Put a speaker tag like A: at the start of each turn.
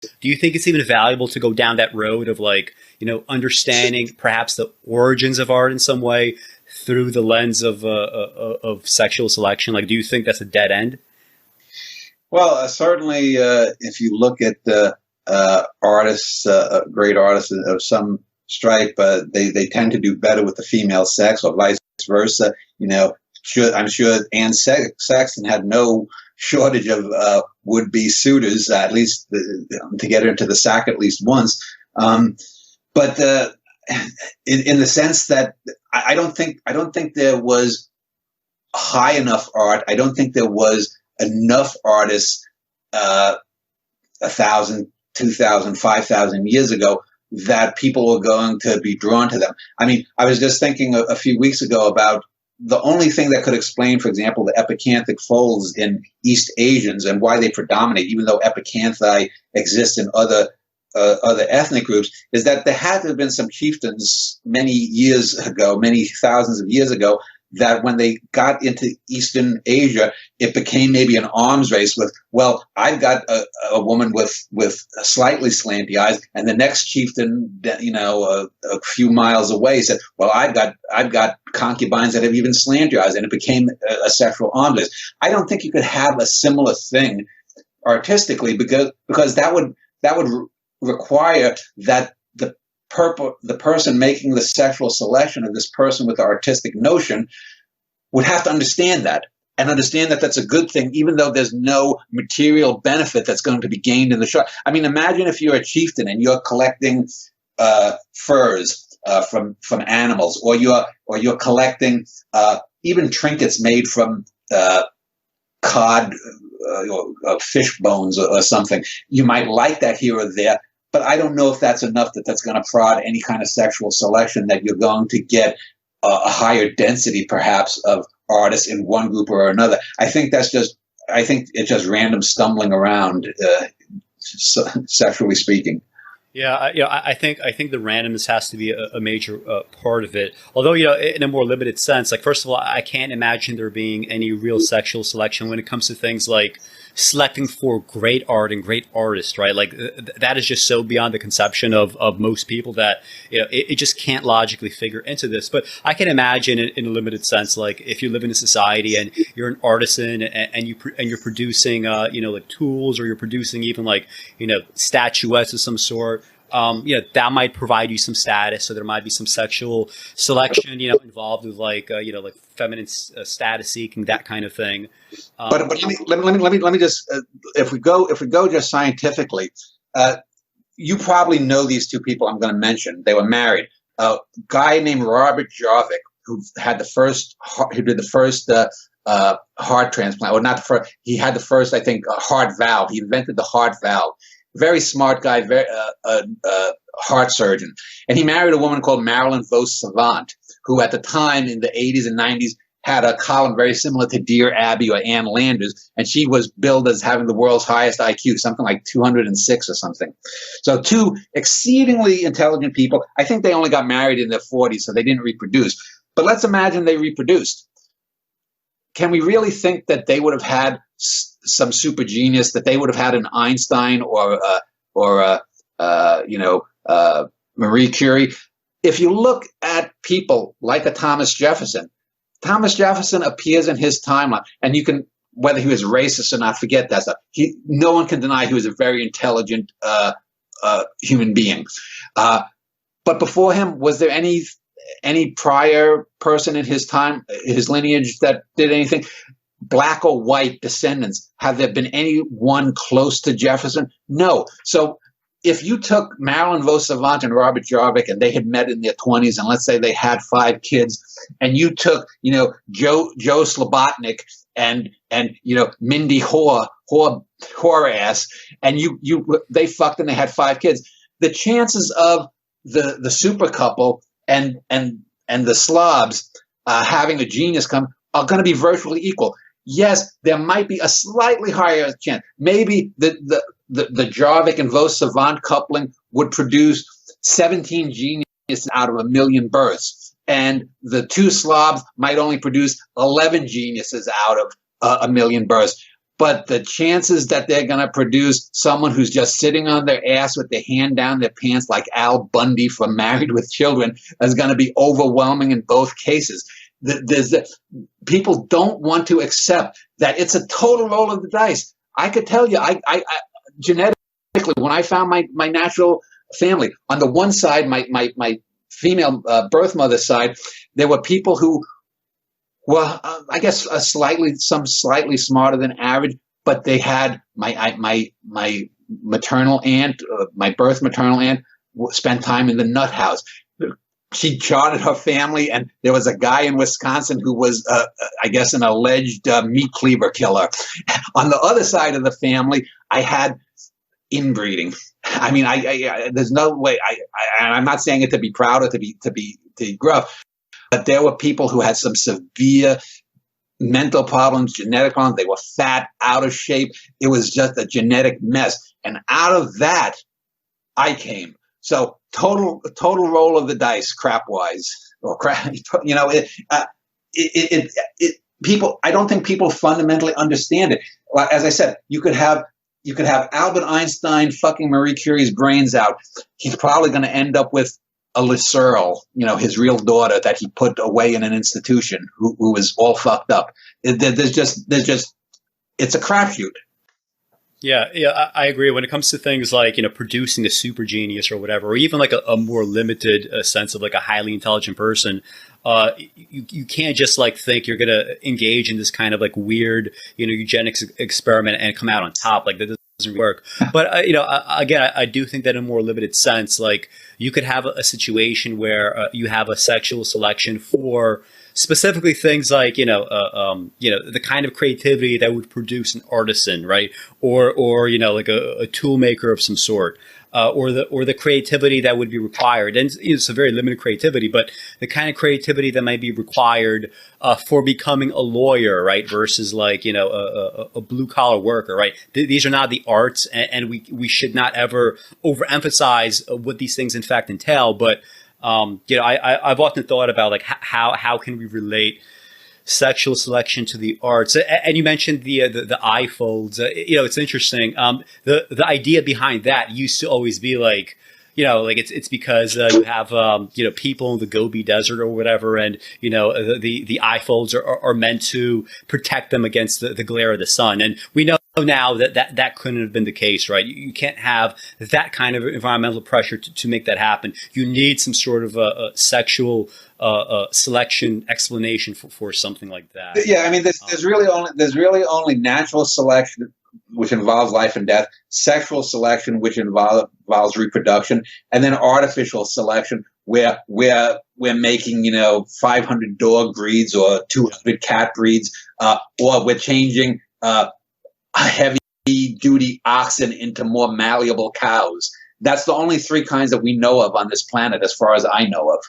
A: Do you think it's even valuable to go down that road of like, understanding perhaps the origins of art in some way through the lens of sexual selection? Like, do you think that's a dead end?
B: Well, certainly, if you look at artists, great artists of some stripe, they tend to do better with the female sex, or vice versa. I'm sure Anne Sexton had no shortage of would-be suitors, at least to get her into the sack at least once. But in the sense that I don't think there was high enough art. I don't think there was enough artists 1,000, 2,000, 5,000 years ago that people were going to be drawn to them. I mean, I was just thinking a few weeks ago about the only thing that could explain, for example, the epicanthic folds in East Asians and why they predominate, even though epicanthi exist in other ethnic groups, is that there had to have been some chieftains many years ago, many thousands of years ago, that when they got into Eastern Asia, it became maybe an arms race with, well, I've got a woman with slightly slanty eyes, and the next chieftain, a few miles away said, well, I've got concubines that have even slanty eyes, and it became a sexual arms race. I don't think you could have a similar thing artistically because that would require that the person making the sexual selection of this person with the artistic notion would have to understand that and understand that that's a good thing, even though there's no material benefit that's going to be gained in the short. I mean, imagine if you're a chieftain and you're collecting furs from animals, or you're collecting even trinkets made from cod or fish bones or something. You might like that here or there, but I don't know if that's enough that's going to prod any kind of sexual selection, that you're going to get a higher density, perhaps, of artists in one group or another. I think it's just random stumbling around, sexually speaking.
A: Yeah, I think the randomness has to be a major part of it. Although, in a more limited sense, like, first of all, I can't imagine there being any real sexual selection when it comes to things like selecting for great art and great artists, right? Like that is just so beyond the conception of most people that it just can't logically figure into this. But I can imagine in a limited sense, like if you live in a society and you're an artisan and you're producing like tools, or you're producing even like statuettes of some sort. That might provide you some status, so there might be some sexual selection, involved with like feminine status seeking, that kind of thing.
B: But let me just if we go just scientifically, you probably know these two people I'm going to mention. They were married. A guy named Robert Jarvik, who did the first heart transplant, or not the first. He had the first, I think, heart valve. He invented the heart valve. Very smart guy, very heart surgeon. And he married a woman called Marilyn Vos Savant, who at the time in the 80s and 90s had a column very similar to Dear Abby or Ann Landers, and she was billed as having the world's highest IQ, something like 206 or something. So two exceedingly intelligent people. I think they only got married in their 40s, so they didn't reproduce. But let's imagine they reproduced. Can we really think that they would have had some super genius, that they would have had an Einstein or Marie Curie? If you look at people like a Thomas Jefferson appears in his timeline, and you can, whether he was racist or not, forget that stuff. No one can deny he was a very intelligent human being. But before him, was there any prior person in his time, his lineage, that did anything? Black or white descendants, have there been anyone close to Jefferson? No. So if you took Marilyn Vos Savant and Robert Jarvik, and they had met in their 20s, and let's say they had 5 kids, and you took, Joe Slobotnik and Mindy Horace, and they fucked and they had 5 kids, the chances of the super couple and the slobs having a genius come are going to be virtually equal. Yes, there might be a slightly higher chance. Maybe the Jarvik and Vos Savant coupling would produce 17 geniuses out of 1 million births, and the 2 slobs might only produce 11 geniuses out of 1 million births. but the chances that they're going to produce someone who's just sitting on their ass with their hand down their pants like Al Bundy from Married with Children is going to be overwhelming in both cases. People don't want to accept that it's a total roll of the dice. I could tell you, I genetically, when I found my natural family, on the one side, my female birth mother side, there were people who, well, I guess slightly smarter than average, but they had my maternal aunt, my birth maternal aunt, spent time in the nut house. She charted her family, and there was a guy in Wisconsin who was, I guess, an alleged meat cleaver killer. On the other side of the family, I had inbreeding. I mean, there's no way. I'm not saying it to be proud or to be gruff, but there were people who had some severe mental problems, genetic problems. They were fat, out of shape. It was just a genetic mess, and out of that, I came. So total roll of the dice, crap wise, or crap. You know, people. I don't think people fundamentally understand it. As I said, you could have Albert Einstein fucking Marie Curie's brains out. He's probably going to end up with a Searle, you know, his real daughter that he put away in an institution, who was all fucked up. There's just it's a crapshoot.
A: Yeah, I agree. When it comes to things like, you know, producing a super genius or whatever, or even like a more limited sense of like a highly intelligent person, you can't just like think you're going to engage in this kind of like weird, you know, eugenics experiment and come out on top. Like that doesn't work. But, you know, again, I do think that in a more limited sense, like you could have a situation where you have a sexual selection for specifically things like, you know, the kind of creativity that would produce an artisan, right? Or you know, like a tool maker of some sort, or the creativity that would be required. And it's a very limited creativity, but the kind of creativity that might be required for becoming a lawyer, right? Versus like, you know, a blue collar worker, right? These are not the arts, and we should not ever overemphasize what these things in fact entail. But you know, I've often thought about like how can we relate sexual selection to the arts? And you mentioned the eye folds. You know, it's interesting. The idea behind that used to always be like, you know, like it's because you have you know, people in the Gobi Desert or whatever, and you know, the eye folds are meant to protect them against the glare of the sun. And we know now that couldn't have been the case, right? You can't have that kind of environmental pressure to make that happen. You need some sort of a sexual selection explanation for something like that.
B: Yeah, I mean, there's really only natural selection, which involves life and death, sexual selection, which involves reproduction, and then artificial selection, where we're making, you know, 500 dog breeds or 200 cat breeds, or we're changing heavy-duty oxen into more malleable cows. That's the only three kinds that we know of on this planet, as far as I know of.